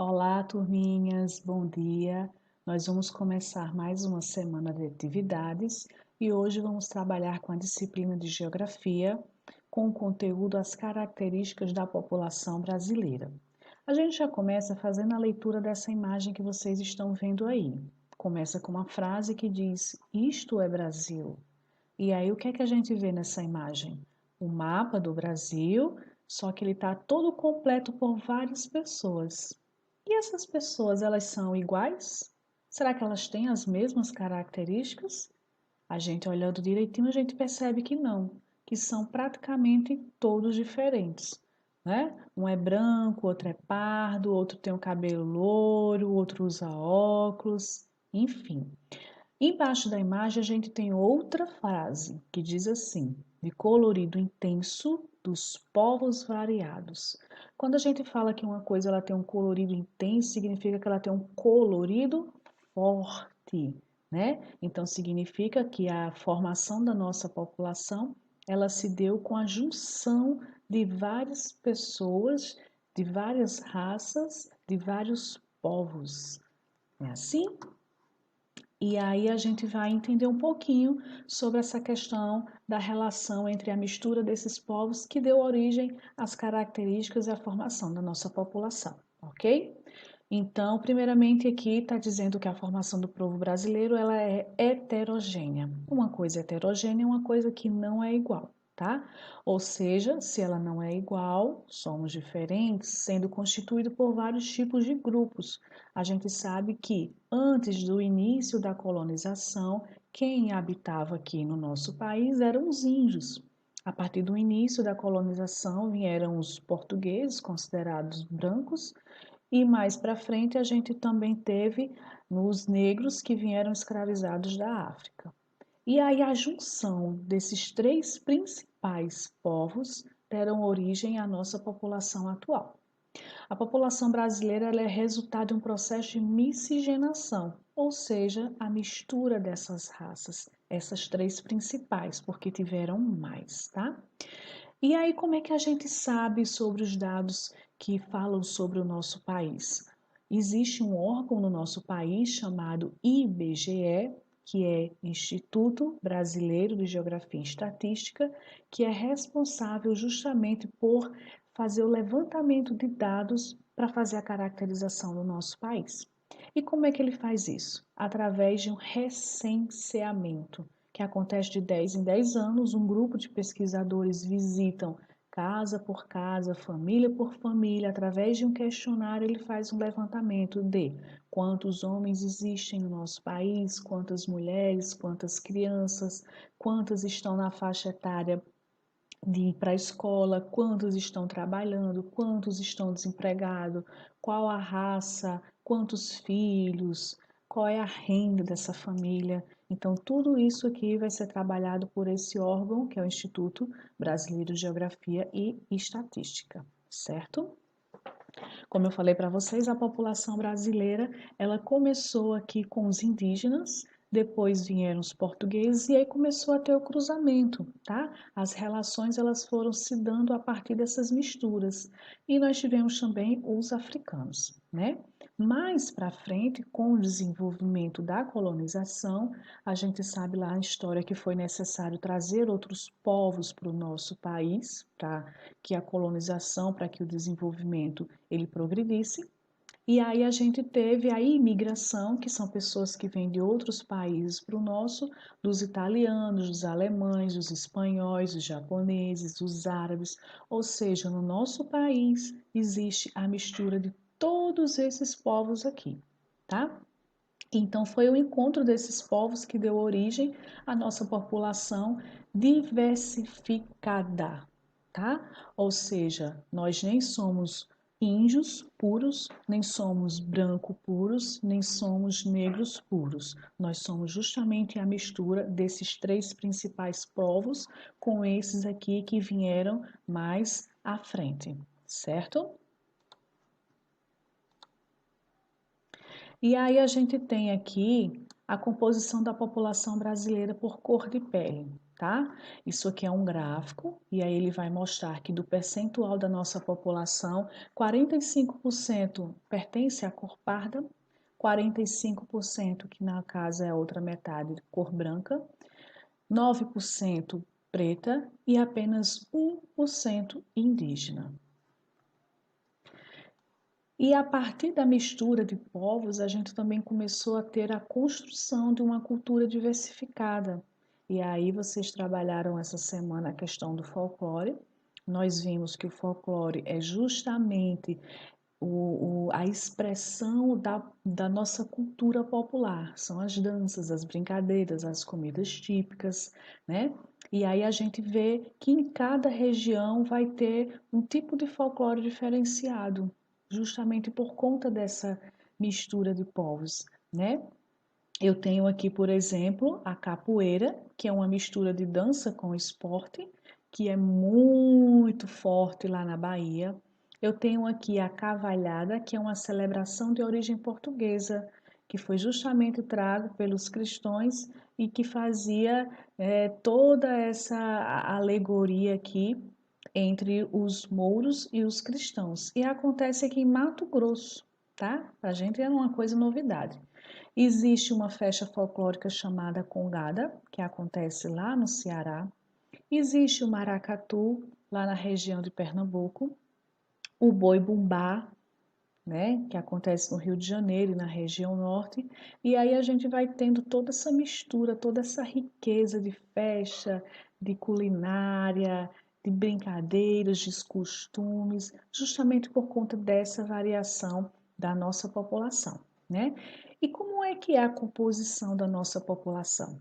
Olá, turminhas, bom dia. Nós vamos começar mais uma semana de atividades e hoje vamos trabalhar com a disciplina de Geografia, com o conteúdo As Características da População Brasileira. A gente já começa fazendo a leitura dessa imagem que vocês estão vendo aí. Começa com uma frase que diz: Isto é Brasil. E aí, o que é que a gente vê nessa imagem? O mapa do Brasil, só que ele está todo completo por várias pessoas. E essas pessoas, elas são iguais? Será que elas têm as mesmas características? A gente olhando direitinho, a gente percebe que não, que são praticamente todos diferentes, né? Um é branco, outro é pardo, outro tem o cabelo louro, outro usa óculos, enfim. Embaixo da imagem a gente tem outra frase que diz assim: de colorido intenso dos povos variados. Quando a gente fala que uma coisa ela tem um colorido intenso, significa que ela tem um colorido forte, né? Então significa que a formação da nossa população ela se deu com a junção de várias pessoas, de várias raças, de vários povos. É assim? E aí a gente vai entender um pouquinho sobre essa questão da relação entre a mistura desses povos que deu origem às características e à formação da nossa população, ok? Então, primeiramente aqui está dizendo que a formação do povo brasileiro ela é heterogênea. Uma coisa heterogênea é uma coisa que não é igual, tá? Ou seja, se ela não é igual, somos diferentes, sendo constituído por vários tipos de grupos. A gente sabe que antes do início da colonização, quem habitava aqui no nosso país eram os índios. A partir do início da colonização vieram os portugueses, considerados brancos, e mais para frente a gente também teve os negros que vieram escravizados da África. E aí a junção desses três principais povos deram origem à nossa população atual. A população brasileira ela é resultado de um processo de miscigenação, ou seja, a mistura dessas raças, essas três principais, porque tiveram mais, tá? E aí, como é que a gente sabe sobre os dados que falam sobre o nosso país? Existe um órgão no nosso país chamado IBGE, que é Instituto Brasileiro de Geografia e Estatística, que é responsável justamente por fazer o levantamento de dados para fazer a caracterização do nosso país. E como é que ele faz isso? Através de um recenseamento que acontece de 10 em 10 anos, um grupo de pesquisadores visitam casa por casa, família por família, através de um questionário, ele faz um levantamento de quantos homens existem no nosso país, quantas mulheres, quantas crianças, quantas estão na faixa etária de ir para a escola, quantos estão trabalhando, quantos estão desempregados, qual a raça, quantos filhos, qual é a renda dessa família. Então, tudo isso aqui vai ser trabalhado por esse órgão, que é o Instituto Brasileiro de Geografia e Estatística, certo? Como eu falei para vocês, a população brasileira, ela começou aqui com os indígenas, depois vieram os portugueses e aí começou a ter o cruzamento, tá? As relações elas foram se dando a partir dessas misturas. E nós tivemos também os africanos, né? Mais para frente, com o desenvolvimento da colonização, a gente sabe lá a história que foi necessário trazer outros povos para o nosso país, para que a colonização, para que o desenvolvimento ele progredisse. E aí a gente teve a imigração, que são pessoas que vêm de outros países para o nosso, dos italianos, dos alemães, dos espanhóis, dos japoneses, dos árabes. Ou seja, no nosso país existe a mistura de todos esses povos aqui, tá? Então foi o encontro desses povos que deu origem à nossa população diversificada, tá? Ou seja, nós nem somos índios puros, nem somos branco puros, nem somos negros puros. Nós somos justamente a mistura desses três principais povos com esses aqui que vieram mais à frente, certo? E aí a gente tem aqui a composição da população brasileira por cor de pele. tá? Isso aqui é um gráfico e aí ele vai mostrar que do percentual da nossa população, 45% pertence à cor parda, 45%, que na casa é a outra metade, cor branca, 9% preta e apenas 1% indígena. E a partir da mistura de povos, a gente também começou a ter a construção de uma cultura diversificada. E aí vocês trabalharam essa semana a questão do folclore. Nós vimos que o folclore é justamente a expressão da nossa cultura popular. São as danças, as brincadeiras, as comidas típicas, né? E aí a gente vê que em cada região vai ter um tipo de folclore diferenciado, justamente por conta dessa mistura de povos, né? Eu tenho aqui, por exemplo, a capoeira, que é uma mistura de dança com esporte, que é muito forte lá na Bahia. Eu tenho aqui a cavalhada, que é uma celebração de origem portuguesa, que foi justamente trago pelos cristãos e que fazia toda essa alegoria aqui entre os mouros e os cristãos. E acontece aqui em Mato Grosso, tá? Para a gente é uma coisa novidade. Existe uma festa folclórica chamada Congada, que acontece lá no Ceará. Existe o maracatu, lá na região de Pernambuco. O boi-bumbá, né, que acontece no Rio de Janeiro e na região norte. E aí a gente vai tendo toda essa mistura, toda essa riqueza de festa, de culinária, de brincadeiras, de costumes, justamente por conta dessa variação da nossa população, né? E como é que é a composição da nossa população?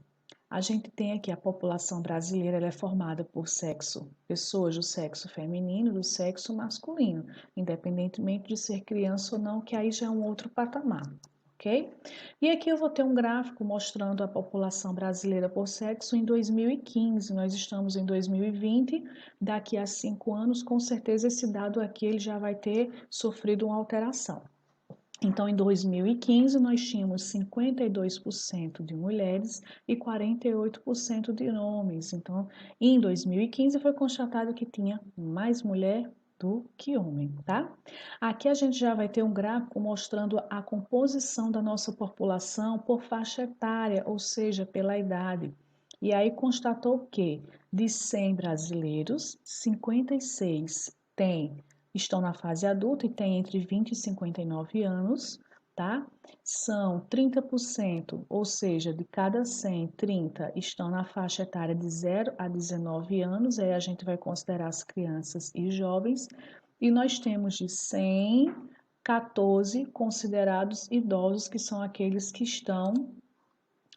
A gente tem aqui a população brasileira, ela é formada por pessoas do sexo feminino e do sexo masculino, independentemente de ser criança ou não, que aí já é um outro patamar, ok? E aqui eu vou ter um gráfico mostrando a população brasileira por sexo em 2015, nós estamos em 2020, daqui a 5 anos, com certeza esse dado aqui ele já vai ter sofrido uma alteração. Então, em 2015, nós tínhamos 52% de mulheres e 48% de homens. Então, em 2015 foi constatado que tinha mais mulher do que homem, tá? Aqui a gente já vai ter um gráfico mostrando a composição da nossa população por faixa etária, ou seja, pela idade. E aí constatou que de 100 brasileiros, 56 estão na fase adulta e têm entre 20 e 59 anos, tá? São 30%, ou seja, de cada 100, 30 estão na faixa etária de 0 a 19 anos, aí a gente vai considerar as crianças e jovens, e nós temos de 100, 14 considerados idosos, que são aqueles que estão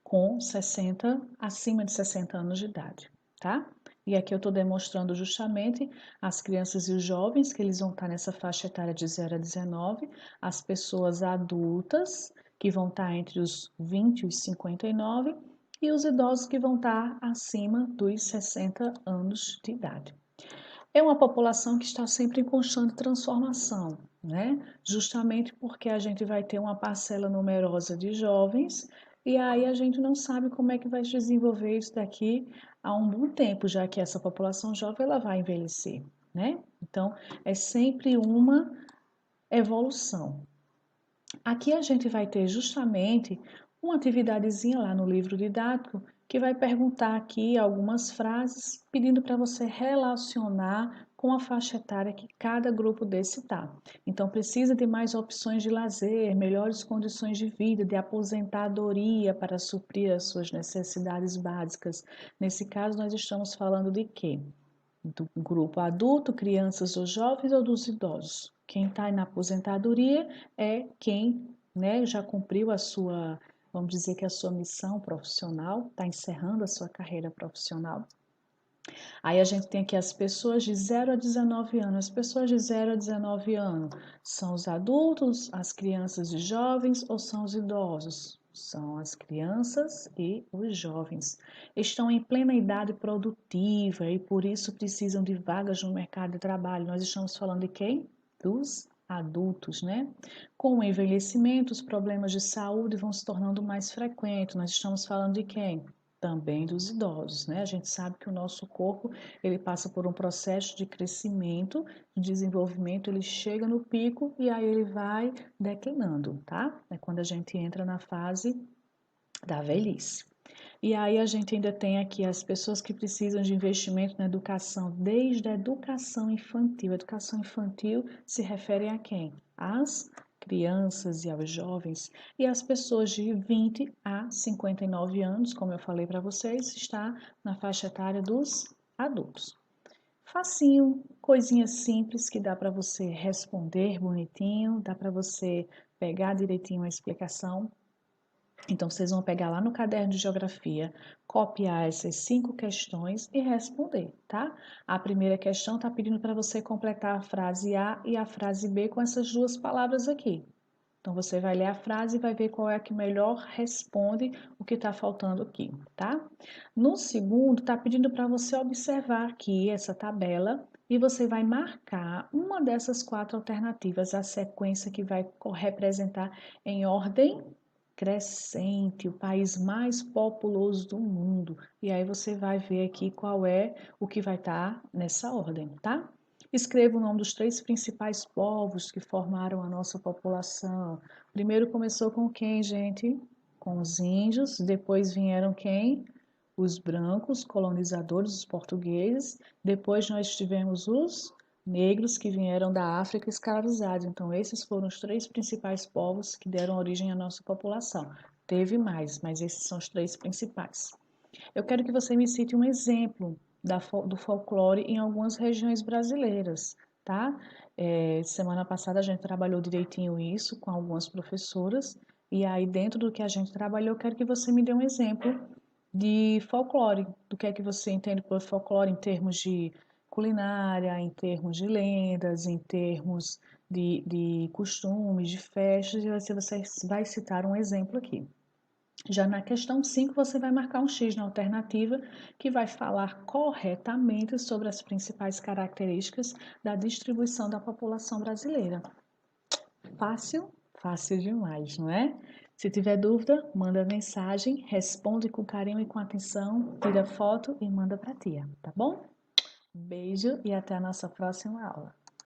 com 60, acima de 60 anos de idade, tá? E aqui eu estou demonstrando justamente as crianças e os jovens, que eles vão estar nessa faixa etária de 0 a 19, as pessoas adultas, que vão estar entre os 20 e os 59, e os idosos que vão estar acima dos 60 anos de idade. É uma população que está sempre em constante transformação, né? Justamente porque a gente vai ter uma parcela numerosa de jovens e aí a gente não sabe como é que vai se desenvolver isso daqui a um bom tempo, já que essa população jovem ela vai envelhecer, né? Então, é sempre uma evolução. Aqui a gente vai ter justamente uma atividadezinha lá no livro didático que vai perguntar aqui algumas frases pedindo para você relacionar com a faixa etária que cada grupo desse está. Então, precisa de mais opções de lazer, melhores condições de vida, de aposentadoria para suprir as suas necessidades básicas. Nesse caso, nós estamos falando de quê? Do grupo adulto, crianças ou jovens ou dos idosos? Quem está na aposentadoria é quem, né, já cumpriu a sua, vamos dizer que a sua missão profissional, está encerrando a sua carreira profissional. Aí a gente tem aqui as pessoas de 0 a 19 anos. As pessoas de 0 a 19 anos são os adultos, as crianças e jovens ou são os idosos? São as crianças e os jovens. Estão em plena idade produtiva e por isso precisam de vagas no mercado de trabalho. Nós estamos falando de quem? Dos adultos, né? Com o envelhecimento, os problemas de saúde vão se tornando mais frequentes. Nós estamos falando de quem? Também dos idosos, né? A gente sabe que o nosso corpo, ele passa por um processo de crescimento, de desenvolvimento, ele chega no pico e aí ele vai declinando, tá? É quando a gente entra na fase da velhice. E aí a gente ainda tem aqui as pessoas que precisam de investimento na educação, desde a educação infantil. A educação infantil se refere a quem? Às crianças e aos jovens. E as pessoas de 20 a 59 anos, como eu falei para vocês, está na faixa etária dos adultos. Facinho, coisinha simples que dá para você responder bonitinho, dá para você pegar direitinho a explicação. Então, vocês vão pegar lá no caderno de geografia, copiar essas 5 questões e responder, tá? A primeira questão está pedindo para você completar a frase A e a frase B com essas duas palavras aqui. Então, você vai ler a frase e vai ver qual é a que melhor responde o que está faltando aqui, tá? No segundo, está pedindo para você observar aqui essa tabela e você vai marcar uma dessas 4 alternativas, a sequência que vai representar em ordem crescente, o país mais populoso do mundo. E aí você vai ver aqui qual é o que vai estar nessa ordem, tá? Escreva o nome dos 3 principais povos que formaram a nossa população. Primeiro começou com quem, gente? Com os índios, depois vieram quem? Os brancos, colonizadores, os portugueses. Depois nós tivemos os negros que vieram da África escravizados. Então, esses foram os 3 principais povos que deram origem à nossa população. Teve mais, mas esses são os 3 principais. Eu quero que você me cite um exemplo do folclore em algumas regiões brasileiras, tá? Semana passada a gente trabalhou direitinho isso com algumas professoras, e aí dentro do que a gente trabalhou, eu quero que você me dê um exemplo de folclore, do que é que você entende por folclore em termos de culinária, em termos de lendas, em termos de costumes, de festas, e você vai citar um exemplo aqui. Já na questão 5, você vai marcar um X na alternativa, que vai falar corretamente sobre as principais características da distribuição da população brasileira. Fácil? Fácil demais, não é? Se tiver dúvida, manda mensagem, responde com carinho e com atenção, tira foto e manda para a tia, tá bom? Beijo e até a nossa próxima aula.